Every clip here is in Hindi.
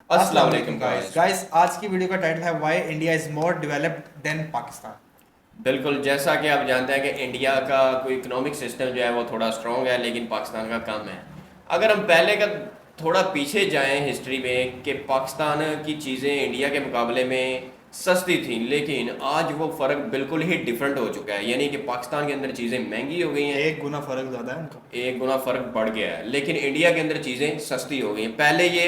अस्सलाम वालेकुम गाइस। गाइस आज की वीडियो का टाइटल है why India is more developed than Pakistan. बिल्कुल, जैसा कि आप जानते हैं कि इंडिया का कोई इकोनॉमिक सिस्टम जो है वो थोड़ा स्ट्रॉन्ग है, लेकिन पाकिस्तान का कम है। अगर हम पहले का थोड़ा पीछे जाएं हिस्ट्री में, कि पाकिस्तान की चीज़ें इंडिया के मुकाबले में सस्ती थी, लेकिन आज वो फ़र्क बिल्कुल ही डिफरेंट हो चुका है। यानी कि पाकिस्तान के अंदर चीज़ें महंगी हो गई हैं, एक गुना फर्क ज्यादा है उनका। एक गुना फ़र्क बढ़ गया है, लेकिन इंडिया के अंदर चीज़ें सस्ती हो गई हैं। पहले ये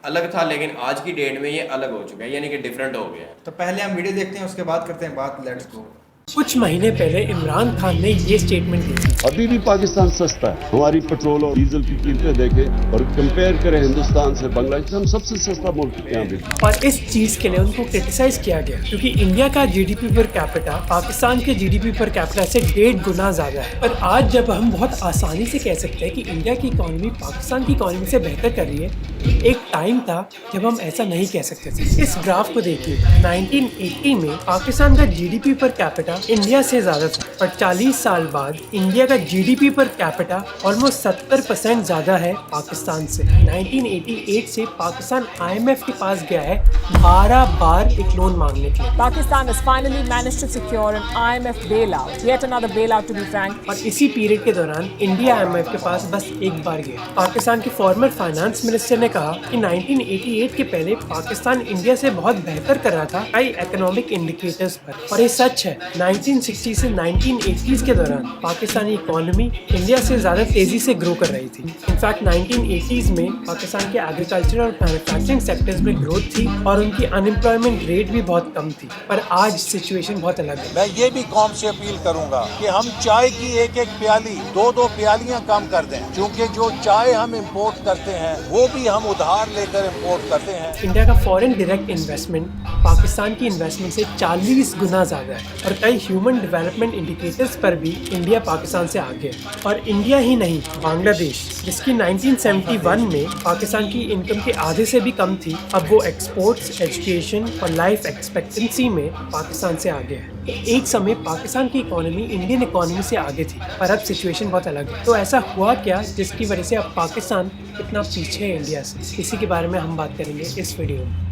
अलग था, लेकिन आज की डेट में ये अलग हो चुका है, यानी कि डिफरेंट हो गया है। तो पहले हम वीडियो देखते हैं, उसके बाद करते हैं बात। Let's go. कुछ महीने पहले इमरान खान ने ये स्टेटमेंट दी थी। अभी भी पाकिस्तान सस्ता है। हमारी पेट्रोल और डीजल की कीमतें देखें और कंपेयर करें हिंदुस्तान से, बांग्लादेश, हम सबसे सस्ता मुल्क है यहाँ भी। और इस चीज के लिए उनको क्रिटिसाइज किया गया क्योंकि इंडिया का जीडीपी पर कैपिटा पाकिस्तान के जीडीपी पर कैपिटा से 1.5 गुना ज्यादा है। पर आज जब हम बहुत आसानी से कह सकते हैं कि इंडिया की इकोनॉमी पाकिस्तान की इकोनॉमी से बेहतर कर रही है, एक टाइम था जब हम ऐसा नहीं कह सकते थे। इस ग्राफ को देखिए, 1980 में पाकिस्तान का जीडीपी पर कैपिटा इंडिया से ज्यादा था, पर 40 साल बाद इंडिया का जीडीपी पर कैपिटा ऑलमोस्ट 70% ज्यादा है पाकिस्तान से। 1988 से पाकिस्तान आईएमएफ के पास गया है 12 बार एक लोन मांगने के लिए। Pakistan has finally managed to secure an IMF bailout, yet another bailout to be frank. और इसी पीरियड के दौरान इंडिया आईएमएफ के पास बस एक बार गया। पाकिस्तान के फॉर्मर फाइनेंस मिनिस्टर ने कहा कि 1988 के पहले पाकिस्तान इंडिया से बहुत बेहतर कर रहा था कई इकोनॉमिक इंडिकेटर्स पर, और ये सच है। 1960 से 1980s के दौरान पाकिस्तानी इकोनॉमी इंडिया से ज़्यादा तेज़ी से ग्रो कर रही थी। इनफैक्ट 1980s में पाकिस्तान के एग्रीकल्चर और मैन्युफैक्चरिंग सेक्टर्स में ग्रोथ थी और उनकी अनएम्प्लॉयमेंट रेट भी बहुत कम थी। पर आज सिचुएशन बहुत अलग है। मैं ये भी कौम से अपील करूंगा कि हम चाय की एक एक प्याली, दो दो प्यालियां कम कर दें, क्योंकि जो चाय हम इंपोर्ट करते हैं वो भी हम उधार लेकर इंपोर्ट करते हैं। इंडिया का फॉरेन डायरेक्ट इन्वेस्टमेंट पाकिस्तान की इन्वेस्टमेंट से 40 गुना ज़्यादा है, और कई ह्यूमन डेवलपमेंट इंडिकेटर्स पर भी इंडिया पाकिस्तान से आगे है। और इंडिया ही नहीं, बांग्लादेश, जिसकी 1971 में पाकिस्तान की इनकम के आधे से भी कम थी, अब वो एक्सपोर्ट्स, एजुकेशन और लाइफ एक्सपेक्टेंसी में पाकिस्तान से आगे है। एक समय पाकिस्तान की इकोनॉमी इंडियन इकोनॉमी से आगे थी, पर अब सिचुएशन बहुत अलग है। तो ऐसा हुआ क्या जिसकी वजह से अब पाकिस्तान इतना पीछे है इंडिया से? इसी के बारे में हम बात करेंगे इस वीडियो में।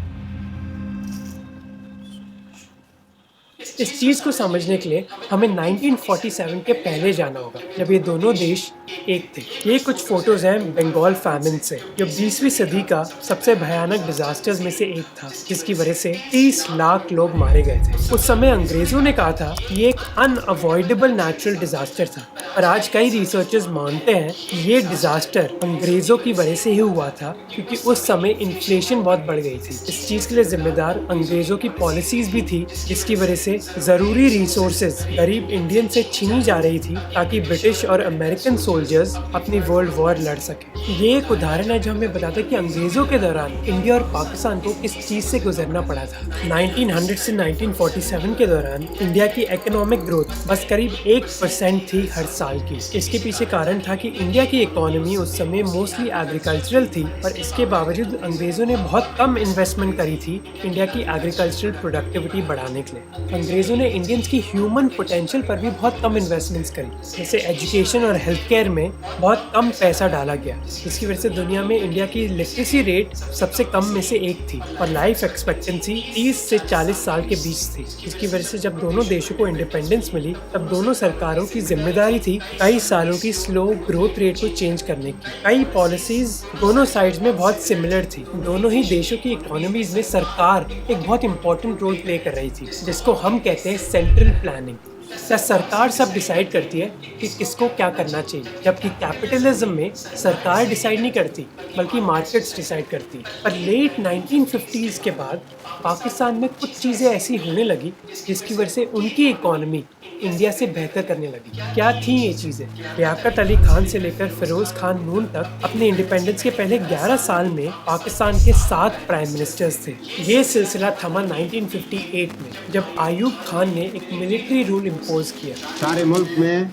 इस चीज़ को समझने के लिए हमें 1947 के पहले जाना होगा, जब ये दोनों देश एक थे। ये कुछ फोटोज हैं बंगाल फैमिन से, जो 20वीं सदी का सबसे भयानक डिजास्टर्स में से एक था, जिसकी वजह से 30 लाख लोग मारे गए थे। उस समय अंग्रेजों ने कहा था कि ये एक अनअवॉइडेबल नेचुरल डिजास्टर था, पर आज कई रिसर्चर्स मानते हैं कि ये डिजास्टर अंग्रेजों की वजह से ही हुआ था, क्योंकि उस समय इन्फ्लेशन बहुत बढ़ गई थी। इस चीज़ के लिए जिम्मेदार अंग्रेजों की पॉलिसीज भी थी, जिसकी वजह से जरूरी रिसोर्सेज गरीब इंडियन से छीनी जा रही थी, ताकि ब्रिटिश और अमेरिकन सोल्जर्स अपनी वर्ल्ड वॉर लड़ सके। ये एक उदाहरण है जो हमें बताता है कि अंग्रेजों के दौरान इंडिया और पाकिस्तान को किस चीज से गुजरना पड़ा था। 1900 से 1947 के दौरान इंडिया की इकोनॉमिक ग्रोथ बस करीब 1% थी हर साल की। इसके पीछे कारण था कि इंडिया की इकोनॉमी उस समय मोस्टली एग्रीकल्चरल थी, और इसके बावजूद अंग्रेजों ने बहुत कम इन्वेस्टमेंट करी थी इंडिया की एग्रीकल्चरल प्रोडक्टिविटी बढ़ाने के लिए। अंग्रेजों ने इंडियंस की ह्यूमन पोटेंशियल पर भी बहुत कम इन्वेस्टमेंट्स करी, जैसे एजुकेशन और हेल्थ केयर में बहुत कम पैसा डाला गया, जिसकी वजह से दुनिया में इंडिया की लिटरेसी रेट सबसे कम में से एक थी, और लाइफ एक्सपेक्टेंसी 30 से 40 साल के बीच थी। जिसकी वजह से जब दोनों देशों को इंडिपेंडेंस मिली, तब दोनों सरकारों की जिम्मेदारी थी कई सालों की स्लो ग्रोथ रेट को चेंज करने की। कई पॉलिसीज दोनों साइड्स में बहुत सिमिलर थी। दोनों ही देशों की इकोनॉमीज में सरकार एक बहुत इंपॉर्टेंट रोल प्ले कर रही थी, जिसको हम कहते हैं सेंट्रल प्लानिंग। सरकार सब डिसाइड करती है कि किसको क्या करना चाहिए, जबकि कैपिटलिज्म में सरकार डिसाइड नहीं करती, बल्कि मार्केट्स डिसाइड करती। पर लेट 1950s के बाद पाकिस्तान में कुछ चीज़ें ऐसी होने लगी जिसकी वजह से उनकी इकोनॉमी इंडिया से बेहतर करने लगी। क्या थी ये चीज़ें? लियाकत अली खान से लेकर फिरोज खान नून तक अपने इंडिपेंडेंस के पहले 11 साल में पाकिस्तान के 7 प्राइम मिनिस्टर्स थे। ये सिलसिला थमा 1958 में, जब आयूब खान ने एक मिलिट्री रूल इम्पोज किया। सारे मुल्क में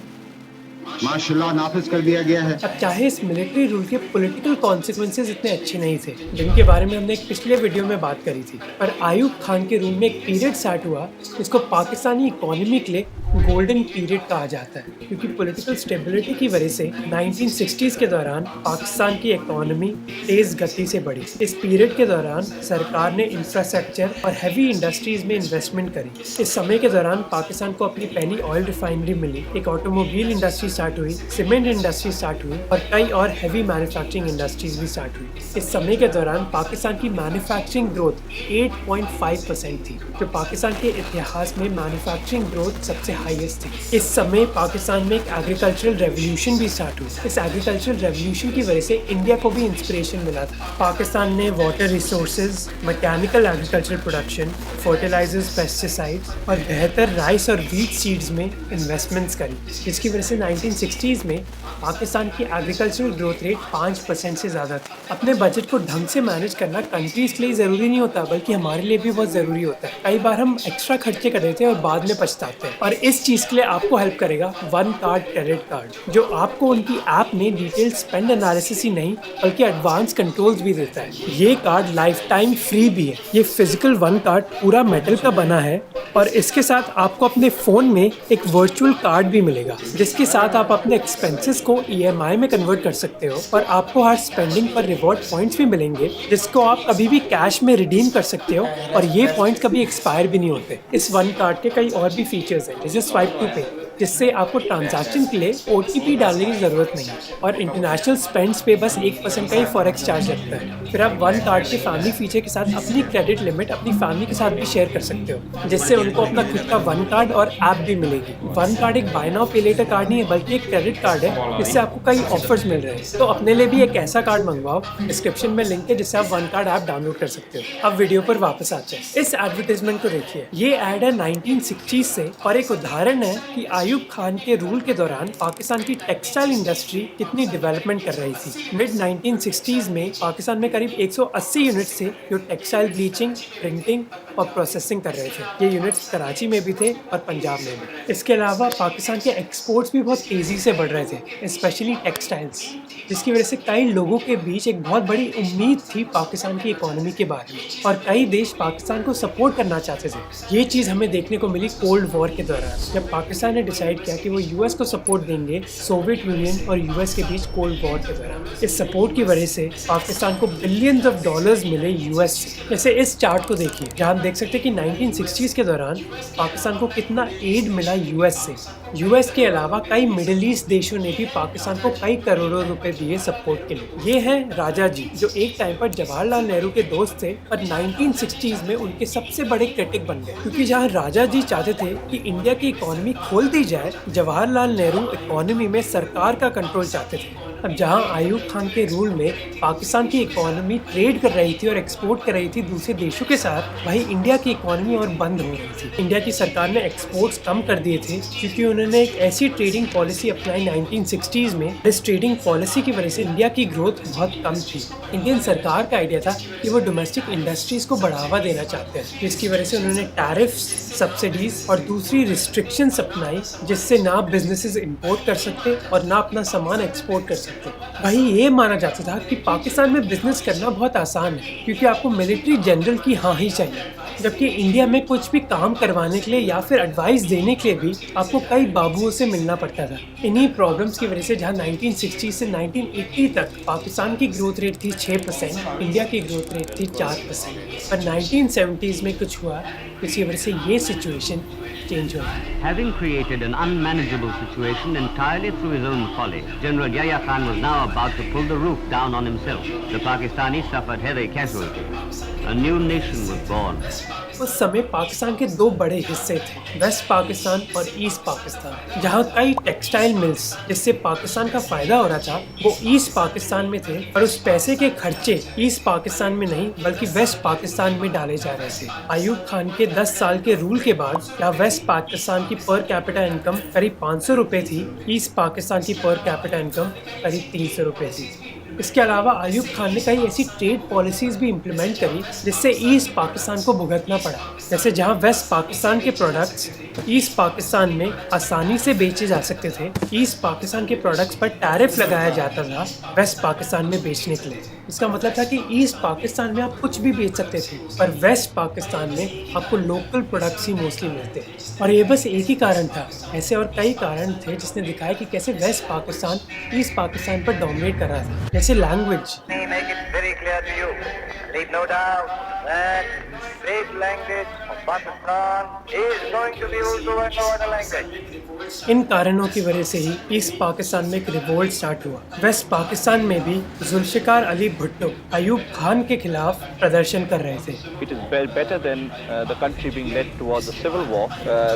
मार्शल लॉ नाफिज कर दिया गया है। अब चाहे इस मिलिट्री रूल के पॉलिटिकल कॉन्सिक्वेंसेज इतने अच्छे नहीं थे, जिनके बारे में हमने एक पिछले वीडियो में बात करी थी, पर आयूब खान के रूल में एक पीरियड स्टार्ट हुआ जिसको पाकिस्तानी इकोनॉमी के लिए गोल्डन पीरियड कहा जाता है क्योंकि पॉलिटिकल स्टेबिलिटी की वजह से 1960s के दौरान पाकिस्तान की इकोनॉमी तेज़ गति से बढ़ी। इस पीरियड के दौरान सरकार ने इंफ्रास्ट्रक्चर और हैवी इंडस्ट्रीज़ में इन्वेस्टमेंट करी। इस समय के दौरान पाकिस्तान को अपनी पहली ऑयल रिफाइनरी मिली, एक ऑटोमोबाइल इंडस्ट्री स्टार्ट हुई, सीमेंट इंडस्ट्री स्टार्ट हुई और कई और हैवी मैन्युफैक्चरिंग इंडस्ट्रीज भी स्टार्ट हुई। इस समय के दौरान पाकिस्तान की मैन्युफैक्चरिंग ग्रोथ 8.5% थी, जो पाकिस्तान के इतिहास में मैन्युफैक्चरिंग ग्रोथ सबसे हाईएस्ट थी। इस समय पाकिस्तान में एक एग्रीकल्चरल रेवोल्यूशन भी स्टार्ट हुई। इस एग्रीकल्चरल रेवोल्यूशन की वजह से इंडिया को भी इंस्पिरेशन मिला था। पाकिस्तान ने water resources, mechanical agriculture production, fertilisers, pesticides और बेहतर राइस और व्हीट सीड्स में इन्वेस्टमेंट्स करी, जिसकी वजह से 1960s में पाकिस्तान की एग्रीकल्चरल ग्रोथ रेट 5% से ज़्यादा थी। अपने बजट को ढंग से मैनेज करना कंट्रीज के लिए ज़रूरी नहीं होता, बल्कि हमारे लिए भी बहुत ज़रूरी होता है। कई बार हम एक्स्ट्रा खर्चे कर देते हैं और बाद में पछताते हैं, और इस चीज़ के लिए आपको हेल्प करेगा वन कार्ड क्रेडिट कार्ड, जो आपको उनकी ऐप में डिटेल स्पेंड एनालिसिस ही नहीं बल्कि एडवांस कंट्रोल्स भी देता है। ये कार्ड लाइफ टाइम फ्री भी है। ये फिजिकल वन कार्ड पूरा मेटल का बना है और इसके साथ आपको अपने फ़ोन में एक वर्चुअल कार्ड भी मिलेगा, जिसके साथ आप अपने एक्सपेंसेस को EMI में कन्वर्ट कर सकते हो और आपको हर स्पेंडिंग पर रिवॉर्ड पॉइंट्स भी मिलेंगे, जिसको आप कभी भी कैश में रिडीम कर सकते हो और ये पॉइंट्स कभी एक्सपायर भी नहीं होते। इस वन कार्ड के कई और भी फीचर्स हैं, जैसे स्वाइप टू पे, जिससे आपको ट्रांजैक्शन के लिए OTP डालने की ज़रूरत नहीं है, और इंटरनेशनल स्पेंड्स पे बस 1% का ही फॉरेक्स चार्ज लगता है। फिर आप वन कार्ड के फैमिली फीचर के साथ अपनी क्रेडिट लिमिट अपनी फैमिली के साथ भी शेयर कर सकते हो, जिससे उनको अपना खुद का वन कार्ड और ऐप भी मिलेगी। वन कार्ड एक बाय नाउ पे लेटर कार्ड नहीं है, बल्कि एक क्रेडिट कार्ड है, जिससे आपको कई ऑफर्स मिल रहे हैं। तो अपने लिए भी एक ऐसा कार्ड मंगवाओ। डिस्क्रिप्शन में लिंक है जिससे आप वन कार्ड ऐप डाउनलोड कर सकते हो। अब वीडियो पर वापस आते हैं। इस एडवर्टाइजमेंट को देखिए। ये ऐड है 1960s से और एक उदाहरण है कि आयूब खान के रूल के दौरान पाकिस्तान की टेक्सटाइल इंडस्ट्री कितनी डेवलपमेंट कर रही थी। मिड 1960s में पाकिस्तान में करीब 180 यूनिट्स थे जो टेक्सटाइल ब्लीचिंग, प्रिंटिंग और प्रोसेसिंग कर रहे थे। ये यूनिट्स कराची में भी थे और पंजाब में भी। इसके अलावा पाकिस्तान के एक्सपोर्ट्स भी बहुत तेज़ी से बढ़ रहे थे, स्पेशली टेक्सटाइल्स, जिसकी वजह से कई लोगों के बीच एक बहुत बड़ी उम्मीद थी पाकिस्तान की इकोनॉमी के बारे में, और कई देश पाकिस्तान को सपोर्ट करना चाहते थे। ये चीज़ हमें देखने को मिली कोल्ड वॉर के दौरान, जब पाकिस्तान ने डिसाइड किया कि वो US को सपोर्ट देंगे सोवियत यूनियन और US के बीच कोल्ड वॉर के दौरान। इस सपोर्ट की वजह से पाकिस्तान को बिलियंस ऑफ डॉलर्स मिले US से। जैसे इस चार्ट को देखिए, जहाँ हम देख सकते हैं कि 1960s के दौरान पाकिस्तान को कितना एड मिला US से। US के अलावा कई मिडिल ईस्ट देशों ने भी पाकिस्तान को कई करोड़ों रुपए दिए सपोर्ट के लिए। ये हैं राजा जी, जो एक टाइम पर जवाहरलाल नेहरू के दोस्त थे और 1960s में उनके सबसे बड़े क्रिटिक बन गए, क्योंकि जहाँ राजा जी चाहते थे कि इंडिया की इकोनॉमी खोल दी जाए, जवाहरलाल नेहरू इकोनॉमी में सरकार का कंट्रोल चाहते थे। अब जहां आयूब खान के रूल में पाकिस्तान की इकोनॉमी ट्रेड कर रही थी और एक्सपोर्ट कर रही थी दूसरे देशों के साथ, वहीं इंडिया की इकोनॉमी और बंद हो रही थी। इंडिया की सरकार ने एक्सपोर्ट्स कम कर दिए थे क्योंकि उन्होंने एक ऐसी ट्रेडिंग पॉलिसी अपनाई 1960s में। इस ट्रेडिंग पॉलिसी की वजह से इंडिया की ग्रोथ बहुत कम थी। इंडियन सरकार का आइडिया था कि वो डोमेस्टिक इंडस्ट्रीज को बढ़ावा देना चाहते हैं, जिसकी वजह से उन्होंने टैरिफ्स, सब्सिडीज और दूसरी रिस्ट्रिक्शंस अपनाई, जिससे ना बिजनेसेस इंपोर्ट कर सकते और ना अपना सामान एक्सपोर्ट कर सकते। वही ये माना जाता था कि पाकिस्तान में बिजनेस करना बहुत आसान है क्योंकि आपको मिलिट्री जनरल की हाँ ही चाहिए, जबकि इंडिया में कुछ भी काम करवाने के लिए या फिर एडवाइस देने के लिए भी आपको कई बाबुओं से मिलना पड़ता था। इन्हीं प्रॉब्लम्स की वजह से जहां 1960 से 1980 तक पाकिस्तान की ग्रोथ रेट थी 6%, इंडिया की ग्रोथ रेट थी 4%, पर 1970s में कुछ हुआ जिसकी वजह से ये सिचुएशन चेंज हुआ। Having created an unmanageable situation entirely through his own folly, General Yahya Khan was now about to pull the roof down on himself. The Pakistanis suffered heavy casualties. A new nation was born. उस समय पाकिस्तान के दो बड़े हिस्से थे, वेस्ट पाकिस्तान और ईस्ट पाकिस्तान, जहां कई टेक्सटाइल मिल्स जिससे पाकिस्तान का फायदा हो रहा था वो ईस्ट पाकिस्तान में थे, और उस पैसे के खर्चे ईस्ट पाकिस्तान में नहीं बल्कि वेस्ट पाकिस्तान में डाले जा रहे थे। आयूब खान के 10 साल के रूल के बाद जहाँ वेस्ट पाकिस्तान की पर कैपिटा इनकम करीब 500 रुपये थी, ईस्ट पाकिस्तान की पर कैपिटा इनकम करीब 300 रुपये थी। इसके अलावा अयूब खान ने कई ऐसी ट्रेड पॉलिसीज भी इम्प्लीमेंट करी जिससे ईस्ट पाकिस्तान को भुगतना पड़ा। जैसे जहां वेस्ट पाकिस्तान के प्रोडक्ट्स ईस्ट पाकिस्तान में आसानी से बेचे जा सकते थे, ईस्ट पाकिस्तान के प्रोडक्ट्स पर टैरिफ लगाया जाता था वेस्ट पाकिस्तान में बेचने के लिए। इसका मतलब था कि ईस्ट पाकिस्तान में आप कुछ भी बेच सकते थे, पर वेस्ट पाकिस्तान में आपको लोकल प्रोडक्ट्स ही मोस्टली मिलते हैं। और ये बस एक ही कारण था, ऐसे और कई कारण थे जिसने दिखाया कि कैसे वेस्ट पाकिस्तान ईस्ट पाकिस्तान पर डोमिनेट कर रहा था। जैसे लैंग्वेज, इन कारणों की वजह से ही ईस्ट पाकिस्तान में एक रिवोल्ट स्टार्ट हुआ। वेस्ट पाकिस्तान में भी जुल्फिकार अली भुट्टो अयूब खान के खिलाफ प्रदर्शन कर रहे थे। It is better than the country being led towards the civil war,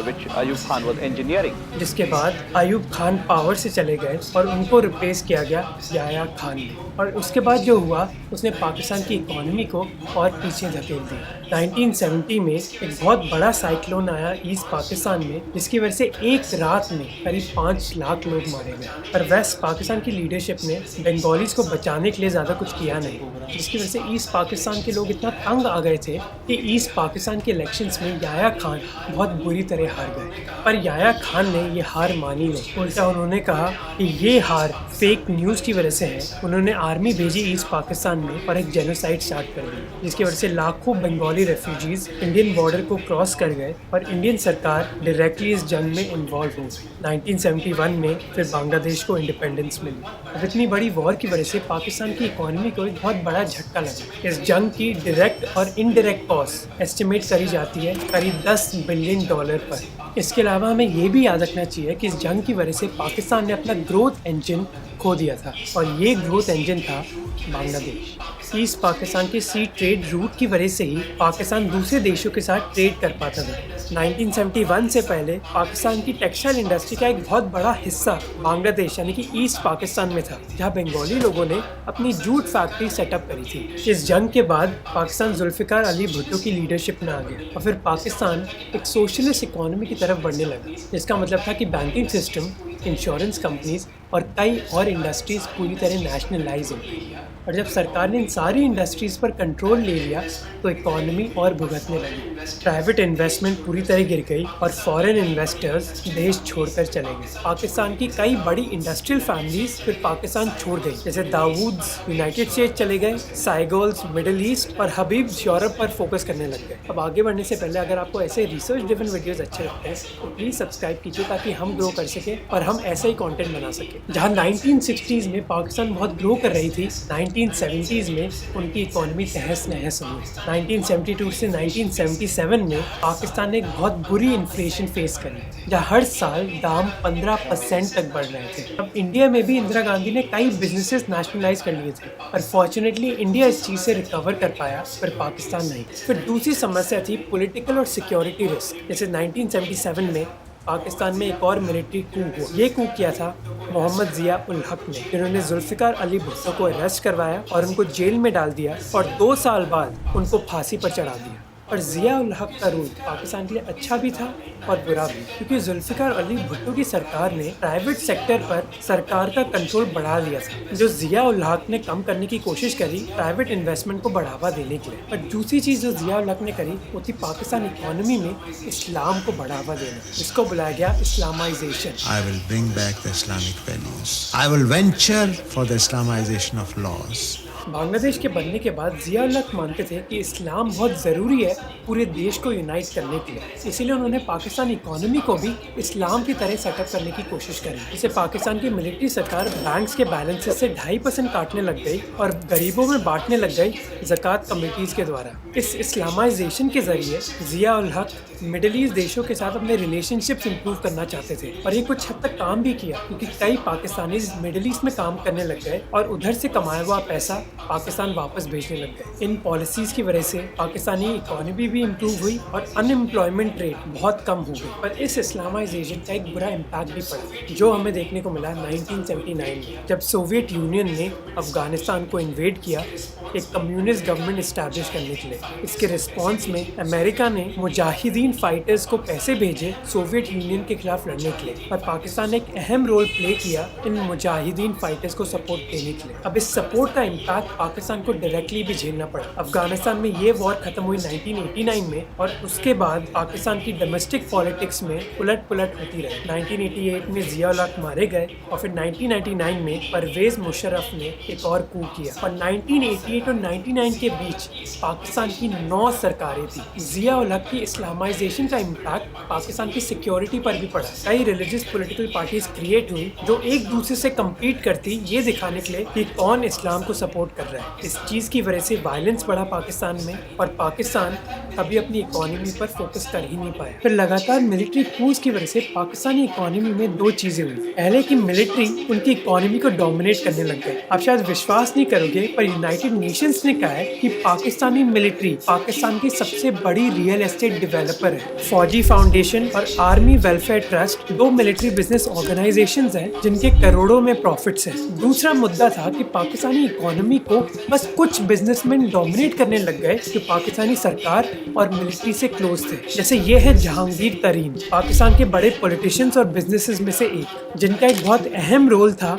which Ayub Khan was engineering. जिसके बाद अयूब खान पावर से चले गए और उनको रिप्लेस किया गया याया खान ने। और उसके बाद जो हुआ उसने पाकिस्तान की इकोनॉमी को और पीछे धकेल दिया। 1970 में एक बहुत बड़ा साइक्लोन आया ईस्ट पाकिस्तान में, जिसकी वजह से एक रात में करीब 5 लाख लोग मारे गए। पर वेस्ट पाकिस्तान की लीडरशिप ने बंगालीज को बचाने के लिए ज़्यादा कुछ किया नहीं, जिसकी वजह से ईस्ट पाकिस्तान के लोग इतना तंग आ गए थे कि ईस्ट पाकिस्तान के इलेक्शंस में याया खान बहुत बुरी तरह हार गए। पर याया खान ने ये हार मानी नहीं, उल्टा उन्होंने कहा कि ये हार फेक न्यूज़ की वजह से है। उन्होंने आर्मी भेजी ईस्ट पाकिस्तान में और एक जेनोसाइड स्टार्ट कर दी, जिसकी वजह से लाखों बंगाली रेफ्यूजीज इंडियन बॉर्डर को क्रॉस कर गए और इंडियन सरकार डायरेक्टली इस जंग में इन्वॉल्व हो गई। 1971 में फिर बांग्लादेश को इंडिपेंडेंस मिली। अब इतनी बड़ी वॉर की वजह से पाकिस्तान की इकोनॉमी को एक बहुत बड़ा झटका लगा। इस जंग की डायरेक्ट और इनडायरेक्ट कॉस्ट एस्टिमेट करी जाती है करीब $10 बिलियन पर। इसके अलावा हमें ये भी याद रखना चाहिए कि इस जंग की वजह से पाकिस्तान ने अपना ग्रोथ इंजन खो दिया था, और ये ग्रोथ इंजन था बांग्लादेश। ईस्ट पाकिस्तान के सी ट्रेड रूट की वजह से ही पाकिस्तान दूसरे देशों के साथ ट्रेड कर पाता था। 1971 से पहले पाकिस्तान की टेक्सटाइल इंडस्ट्री का एक बहुत बड़ा हिस्सा बांग्लादेश यानी कि ईस्ट पाकिस्तान में था, जहां बंगाली लोगों ने अपनी जूट फैक्ट्री सेटअप करी थी। इस जंग के बाद पाकिस्तान जुल्फिकार अली भुट्टो की लीडरशिप में आ गया और फिर पाकिस्तान एक सोशलिस्ट इकोनॉमी की तरफ बढ़ने लगा, जिसका मतलब था कि बैंकिंग सिस्टम, इंश्योरेंस कंपनीज और कई और इंडस्ट्रीज पूरी तरह नेशनलाइज हो गई। और जब सरकार ने इन सारी इंडस्ट्रीज पर कंट्रोल ले लिया तो इकोनॉमी और भुगतने लगी। प्राइवेट इन्वेस्टमेंट पूरी तरह गिर गई और फॉरेन इन्वेस्टर्स देश छोड़कर चले गए। पाकिस्तान की कई बड़ी इंडस्ट्रियल फैमिलीज फिर पाकिस्तान छोड़ गई, जैसे दाऊद्स यूनाइटेड स्टेट चले गए, साइगोल्स मिडिल ईस्ट और हबीब यूरोप पर फोकस करने लग गए। अब आगे बढ़ने से पहले अगर आपको ऐसे रिसर्च ड्रिवन वीडियोस अच्छे लगते हैं तो प्लीज सब्सक्राइब कीजिए, ताकि हम ग्रो कर सके और हम ऐसा ही कंटेंट बना सके। जहां 1960s में पाकिस्तान बहुत ग्रो कर रही थी, 1970s में उनकी इकोनॉमी तहस नहस हो गई। 1972 से 1977 में पाकिस्तान ने एक बहुत बुरी इन्फ्लेशन फेस करी, जहाँ हर साल दाम 15% तक बढ़ रहे थे। अब इंडिया में भी इंदिरा गांधी ने कई बिजनेसेस नेशनलाइज कर लिए थे, पर फॉर्चुनेटली इंडिया इस चीज़ से रिकवर कर पाया, पर पाकिस्तान नहीं। फिर दूसरी समस्या थी पॉलिटिकल और सिक्योरिटी रिस्क। जैसे 1977 में पाकिस्तान में एक और मिलिट्री कू हुआ। ये कू किया था मोहम्मद जिया उल हक ने, जिन्होंने जुल्फिकार अली भुट्टो को अरेस्ट करवाया और उनको जेल में डाल दिया और 2 साल बाद उनको फांसी पर चढ़ा दिया। और जिया उल हक का रूल पाकिस्तान के लिए अच्छा भी था और बुरा भी, क्योंकि जुल्फिकार अली भुट्टो की सरकार ने प्राइवेट सेक्टर पर सरकार का कंट्रोल बढ़ा दिया था, जो जिया उल हक ने कम करने की कोशिश करी प्राइवेट इन्वेस्टमेंट को बढ़ावा देने के लिए। पर दूसरी चीज़ जो जिया उल हक ने करी वो थी पाकिस्तान इकोनॉमी में इस्लाम को बढ़ावा देना, जिसको बुलाया गया Islamisation. I will bring back the Islamic values. I will venture for the Islamization of laws. Bangladesh के बनने के बाद जिया उल हक मानते थे कि इस्लाम बहुत ज़रूरी है पूरे देश को यूनाइट करने के लिए, इसीलिए उन्होंने पाकिस्तान इकोनॉमी को भी इस्लाम की तरह सेटअप करने की कोशिश करी। जिससे पाकिस्तान की मिलिट्री सरकार बैंक्स के बैलेंसेस से 2.5% काटने लग गई और गरीबों में बांटने लग गई ज़कात कमेटीज़ के द्वारा। इस इस्लामाइजेशन के ज़रिए जिया उल हक मिडिल ईस्ट देशों के साथ अपने रिलेशनशिप्स इंप्रूव करना चाहते थे, और ये कुछ हद तक काम भी किया, क्योंकि कई पाकिस्तानी मिडिल ईस्ट में काम करने लग गए और उधर से कमाया हुआ पैसा पाकिस्तान वापस भेजने लग गए। इन पॉलिसीज की वजह से पाकिस्तानी इकोनॉमी भी इम्प्रूव हुई और अनएम्प्लॉयमेंट रेट बहुत कम हो गई। पर इस इस्लामाइजेशन का एक बुरा इम्पैक्ट भी पड़ा, जो हमें देखने को मिला 1979 में, जब सोवियत यूनियन ने अफगानिस्तान को इन्वेड किया एक कम्युनिस्ट गवर्नमेंट इस्टेब्लिश करने के लिए। इसके रिस्पॉन्स में अमेरिका ने मुजाहिदीन फाइटर्स को पैसे भेजे सोवियत यूनियन के खिलाफ लड़ने के लिए, और पाकिस्तान ने एक अहम रोल प्ले किया इन मुजाहिदीन फाइटर्स को सपोर्ट देने के लिए। अब इस सपोर्ट का इम्पैक्ट पाकिस्तान को डायरेक्टली भी झेलना पड़ा। अफगानिस्तान में ये वॉर खत्म हुई 1989 में, और उसके बाद पाकिस्तान की डोमेस्टिक पॉलिटिक्स में उलट पुलट होती रही। 1988 में जिया उल हक मारे गए और फिर 1999 में परवेज मुशर्रफ ने एक और कू किया, और 1988 और 99 के बीच पाकिस्तान की 9 सरकारें थी। जिया उल हक की इस्लामाइजेशन का इम्पैक्ट पाकिस्तान की सिक्योरिटी पर भी पड़ा। कई रिलीजियस पॉलिटिकल पार्टीज क्रिएट हुई जो एक दूसरे से कम्पीट करती, ये दिखाने के लिए कि कौन इस्लाम को सपोर्ट कर रहा है। इस चीज़ की वजह से वायलेंस बढ़ा पाकिस्तान में, और पाकिस्तान कभी अपनी इकोनॉमी पर फोकस कर ही नहीं पाया। फिर लगातार मिलिट्री कूज की वजह से पाकिस्तानी इकोनॉमी में 2 चीजें हुई। पहले कि मिलिट्री उनकी इकोनॉमी को डोमिनेट करने लग गए। आप शायद विश्वास नहीं करोगे, पर यूनाइटेड नेशंस ने कहा है कि पाकिस्तानी मिलिट्री पाकिस्तान की सबसे बड़ी रियल एस्टेट डेवलपर है। फौजी फाउंडेशन और army welfare trust 2 military business organisations हैं जिनके करोड़ों में प्रॉफिट्स हैं। दूसरा मुद्दा था कि पाकिस्तानी इकोनॉमी को बस कुछ बिजनेसमैन डोमिनेट करने लग गए जो पाकिस्तानी सरकार और मिलिट्री से क्लोज थे। जैसे ये है जहांगीर तरीन, पाकिस्तान के बड़े पॉलिटिशियंस और बिजनेसेस में से एक, जिनका एक बहुत अहम रोल था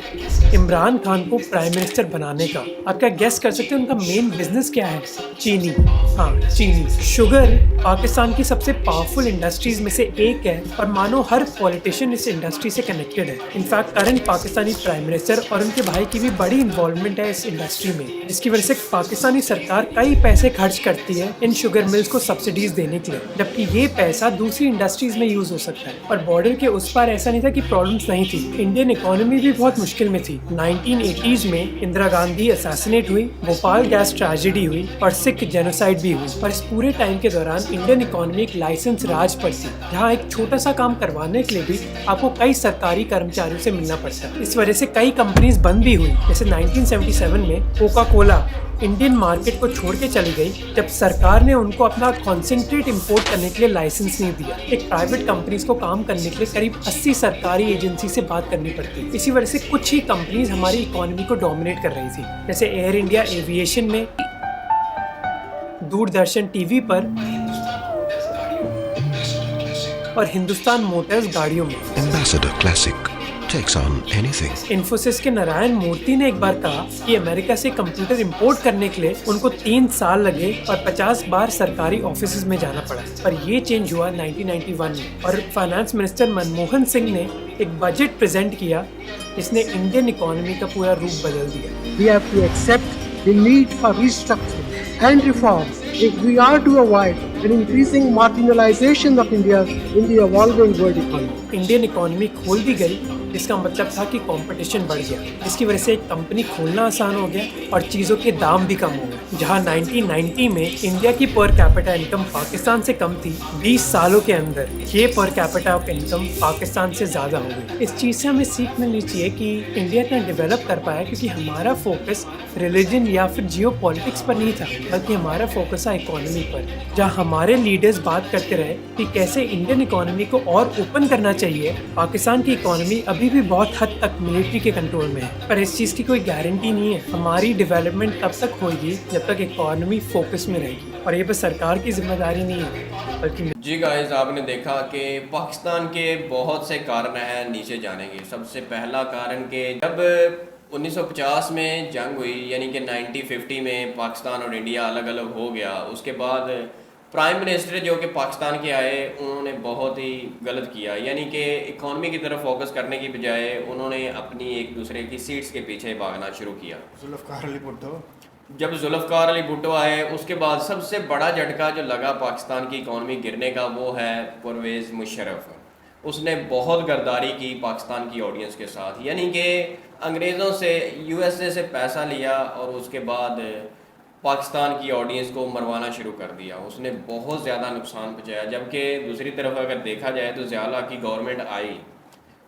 इमरान खान को प्राइम मिनिस्टर बनाने का। आप क्या गेस कर सकते हैं उनका मेन बिजनेस क्या है? चीनी। हाँ, चीनी। शुगर पाकिस्तान की सबसे पावरफुल इंडस्ट्रीज में से एक है, और मानो हर पॉलिटिशियन इस इंडस्ट्री से कनेक्टेड है। In fact current Pakistani prime minister और उनके भाई की भी बड़ी इन्वॉल्वमेंट है इस इंडस्ट्री में, जिसकी वजह से पाकिस्तानी सरकार कई पैसे खर्च करती है इन शुगर मिल्स को सब्सिडीज देने के लिए, जबकि ये पैसा दूसरी इंडस्ट्रीज में यूज हो सकता है। और बॉर्डर के उस पार ऐसा नहीं था कि प्रॉब्लम्स नहीं थी, इंडियन इकोनॉमी भी बहुत मुश्किल में थी। 1980s में इंदिरा गांधी असैसिनेट हुई, भोपाल गैस ट्रेजेडी हुई, और सिख जेनोसाइड भी हुई। और इस पूरे टाइम के दौरान इंडियन इकोनॉमी एक लाइसेंस राज पर थी, जहाँ एक छोटा सा काम करवाने के लिए भी आपको कई सरकारी कर्मचारियों से मिलना पड़ता है। इस वजह से कई कंपनीज बंद भी हुई। जैसे 1977 में कोका कोला इंडियन मार्केट को छोड़ के चली गई, जब सरकार ने उनको अपना कॉन्सेंट्रेट इंपोर्ट करने के लिए लाइसेंस नहीं दिया। एक प्राइवेट कंपनीज को काम करने के लिए करीब 80 सरकारी एजेंसी से बात करनी पड़ती। इसी वजह से कुछ ही कंपनीज हमारी इकोनॉमी को डोमिनेट कर रही थी, जैसे एयर इंडिया एविएशन में, दूरदर्शन टीवी पर, और हिंदुस्तान मोटर्स गाड़ियों में। Ambassador Classic takes on anything. Infosys के नारायण मूर्ति ने एक बार कहा कि अमेरिका से कंप्यूटर इंपोर्ट करने के लिए उनको 3 साल लगे और 50 बार सरकारी ऑफिसेज में जाना पड़ा। पर ये चेंज हुआ 1991 में, और फाइनेंस मिनिस्टर मनमोहन सिंह ने एक बजट प्रेजेंट किया जिसने इंडियन इकोनॉमी का पूरा रूप बदल दिया। We have to accept the need for restructuring and reform if we are to avoid an increasing marginalization of India in the evolving world economy. Indian economy खोल दी गई, जिसका मतलब था कि कंपटीशन बढ़ गया, जिसकी वजह से एक कंपनी खोलना आसान हो गया और चीज़ों के दाम भी कम हो गए। जहां 1990 में इंडिया की पर कैपिटा इनकम पाकिस्तान से कम थी, 20 सालों के अंदर ये पर कैपिटा इनकम पाकिस्तान से ज़्यादा हो गई। इस चीज़ से हमें सीख मिलनी चाहिए कि इंडिया इतना डेवलप कर पाया क्योंकि हमारा फोकस रिलीजन या फिर जियो पॉलिटिक्स पर नहीं था, बल्कि हमारा फोकस था इकोनॉमी पर। जहाँ हमारे लीडर्स बात करते रहे कि कैसे इंडियन इकोनॉमी को और ओपन करना चाहिए, पाकिस्तान की इकोनॉमी अभी भी बहुत हद तक मिलिट्री के कंट्रोल में है। पर इस चीज़ की कोई गारंटी नहीं है। हमारी डेवलपमेंट तब तक होगी जब तक इकोनॉमी फोकस में रहेगी, और ये बस सरकार की जिम्मेदारी नहीं है बल्कि। जी गाइस, आपने देखा कि पाकिस्तान के बहुत से कारण हैं नीचे जाने के। सबसे पहला कारण कि जब 1950 में जंग हुई, यानी कि 1950 में पाकिस्तान और इंडिया अलग अलग हो गया, उसके बाद प्राइम मिनिस्टर जो कि पाकिस्तान के आए, उन्होंने बहुत ही गलत किया। यानी कि इकोनॉमी की तरफ फोकस करने की बजाय उन्होंने अपनी एक दूसरे की सीट्स के पीछे भागना शुरू किया। जुल्फ़िकार अली भुट्टो, जब जुल्फ़िकार अली भुट्टो आए, उसके बाद सबसे बड़ा झटका जो लगा पाकिस्तान की इकोनॉमी गिरने का, वो है परवेज़ मुशर्रफ। उसने बहुत गद्दारी की पाकिस्तान की ऑडियंस के साथ, यानी कि अंग्रेज़ों से, यूएसए से पैसा लिया और उसके बाद पाकिस्तान की ऑडियंस को मरवाना शुरू कर दिया। उसने बहुत ज़्यादा नुकसान पहुँचाया। जबकि दूसरी तरफ अगर देखा जाए तो ज़िया की गवर्नमेंट आई,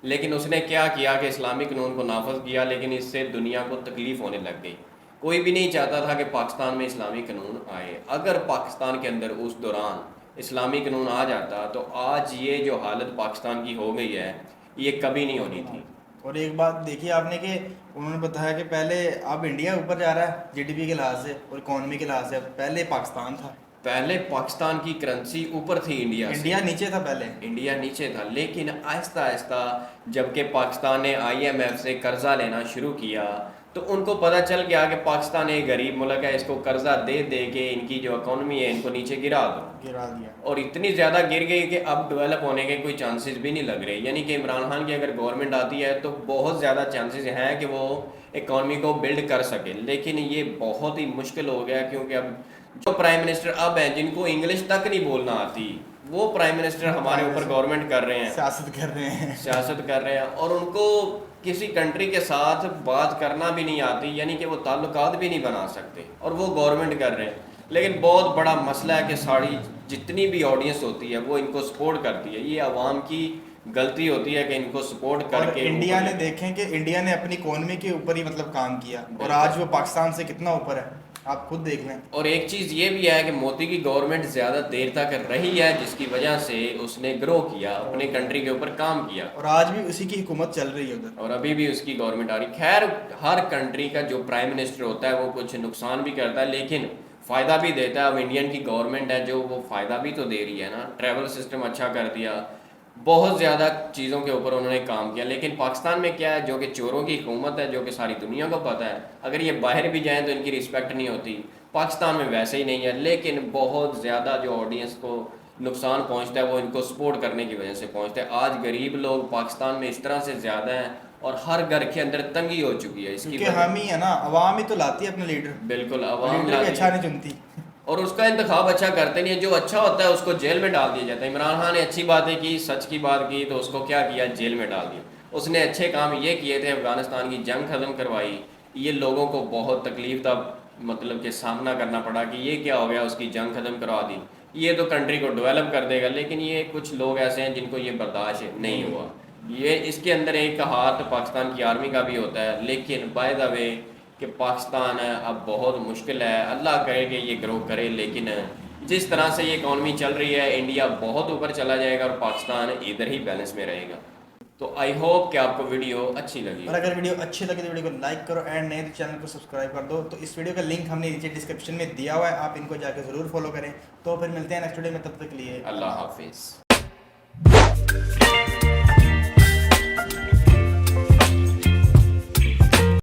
लेकिन उसने क्या किया कि इस्लामी कानून को नाफज किया, लेकिन इससे दुनिया को तकलीफ़ होने लग गई। कोई भी नहीं चाहता था कि पाकिस्तान में इस्लामी कानून आए। अगर पाकिस्तान के अंदर उस दौरान इस्लामी कानून आ जाता तो आज ये जो हालत पाकिस्तान की हो गई है ये कभी नहीं होनी थी। और एक बात देखिए आपने कि उन्होंने बताया कि पहले अब इंडिया ऊपर जा रहा है जीडीपी के लिहाज से और इकॉनमी के लिहाज से, पहले पाकिस्तान था। पहले पाकिस्तान की करेंसी ऊपर थी इंडिया नीचे था, पहले इंडिया नीचे था। लेकिन आहिस्ता आहिस्ता जबकि पाकिस्तान ने IMF से कर्जा लेना शुरू किया तो उनको पता चल गया कि पाकिस्तान एक गरीब मुल्क है, इसको कर्जा दे दे के इनकी जो इकॉनमी है इनको नीचे गिरा दिया और इतनी ज़्यादा गिर गई कि अब डेवलप होने के कोई चांसेस भी नहीं लग रहे। यानी कि इमरान खान की अगर गवर्नमेंट आती है तो बहुत ज़्यादा चांसेस हैं कि वो इकॉनमी को बिल्ड कर सके, लेकिन ये बहुत ही मुश्किल हो गया क्योंकि अब जो प्राइम मिनिस्टर अब हैं जिनको इंग्लिश तक नहीं बोलना आती वो प्राइम मिनिस्टर हमारे ऊपर गवर्नमेंट कर रहे हैं, सियासत कर रहे हैं और उनको किसी कंट्री के साथ बात करना भी नहीं आती, यानी कि वो ताल्लुकात भी नहीं बना सकते और वो गवर्नमेंट कर रहे हैं। लेकिन बहुत बड़ा मसला है कि सारी जितनी भी ऑडियंस होती है वो इनको सपोर्ट करती है। ये आवाम की गलती होती है कि इनको सपोर्ट करके। और इंडिया ने देखें कि इंडिया ने अपनी इकोनॉमी के ऊपर ही मतलब काम किया और आज वो पाकिस्तान से कितना ऊपर है, आप खुद देख लें। और एक चीज़ ये भी है कि मोदी की गवर्नमेंट ज़्यादा देर तक रही है जिसकी वजह से उसने ग्रो किया, अपने कंट्री के ऊपर काम किया और आज भी उसी की हुकूमत चल रही है उधर और अभी भी उसकी गवर्नमेंट आ रही। खैर हर कंट्री का जो प्राइम मिनिस्टर होता है वो कुछ नुकसान भी करता है लेकिन फ़ायदा भी देता है। अब इंडियन की गवर्नमेंट है जो वो फ़ायदा भी तो दे रही है ना, ट्रैवल सिस्टम अच्छा कर दिया, बहुत ज़्यादा चीज़ों के ऊपर उन्होंने काम किया। लेकिन पाकिस्तान में क्या है, जो कि चोरों की हुकूमत है, जो कि सारी दुनिया को पता है, अगर ये बाहर भी जाएं तो इनकी रिस्पेक्ट नहीं होती। पाकिस्तान में वैसे ही नहीं है, लेकिन बहुत ज़्यादा जो ऑडियंस को नुकसान पहुंचता है वो इनको सपोर्ट करने की वजह से पहुंचता है। आज गरीब लोग पाकिस्तान में इस तरह से ज़्यादा हैं और हर घर के अंदर तंगी हो चुकी है। इसकी हम ही है ना, अवाम ही तो लाती है अपने लीडर। बिल्कुल, अवाम अच्छा नहीं चुनती और उसका इंतखाब अच्छा करते नहीं है। जो अच्छा होता है उसको जेल में डाल दिया जाता है। इमरान खान ने अच्छी बातें की, सच की बात की तो उसको क्या किया, जेल में डाल दिया। उसने अच्छे काम ये किए थे, अफगानिस्तान की जंग ख़त्म करवाई। ये लोगों को बहुत तकलीफ था, मतलब कि सामना करना पड़ा कि ये क्या हो गया, उसकी जंग ख़त्म करवा दी, ये तो कंट्री को डेवलप कर देगा। लेकिन ये कुछ लोग ऐसे हैं जिनको ये बर्दाश्त नहीं हुआ। ये इसके अंदर एक हाथ पाकिस्तान की आर्मी का भी होता है। लेकिन बाय द वे कि पाकिस्तान अब बहुत मुश्किल है, अल्लाह करे कि ये ग्रो करे, लेकिन जिस तरह से ये इकॉनमी चल रही है इंडिया बहुत ऊपर चला जाएगा और पाकिस्तान इधर ही बैलेंस में रहेगा। तो आई होप कि आपको वीडियो अच्छी लगी। और अगर वीडियो अच्छी लगे तो वीडियो को लाइक करो एंड नए चैनल को सब्सक्राइब कर दो। तो इस वीडियो का लिंक हमने नीचे डिस्क्रिप्शन में दिया हुआ है, आप इनको जाकर ज़रूर फॉलो करें। तो फिर मिलते हैं नेक्स्ट वीडियो में, तब तक के लिए अल्लाह हाफिज़।